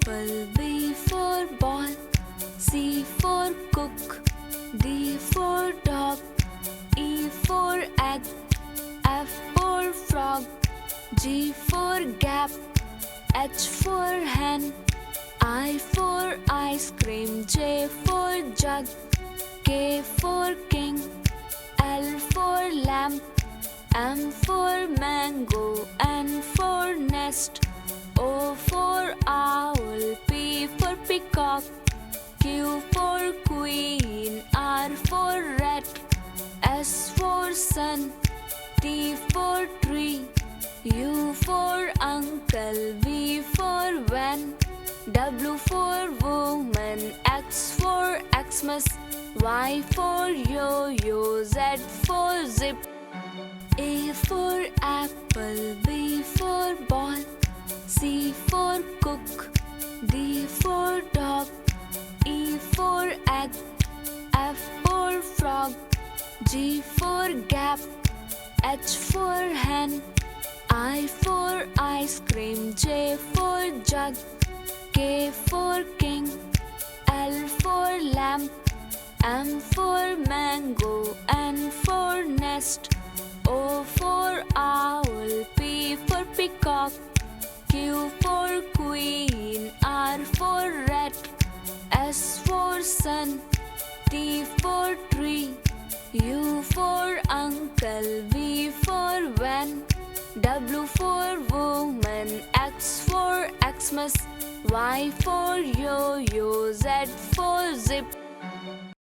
apple, B for ball, C for cook, D for dog, E for egg, F for frog, G for gap, H for hen, I for ice cream, J for jug, K for king, L for lamp, M for mango, N for nest, O for owl, P for peacock, Q for queen, R for rat, S for sun, T for tree, U for uncle, V for van, W for woman, X for Xmas, Y for yo-yo, Z for zip, A for apple, B for ball, C for cook, D for dog, E for egg, F for frog, G for gap, H for hen, I for ice cream, J for jug, K for king, L for lamp, M for mango, N for nest, O for owl, P for peacock, Q for queen, R for rat, S for sun, T for tree, U for uncle, V for van, W for woman, X for Xmas, Y for yo-yo, Z for zip.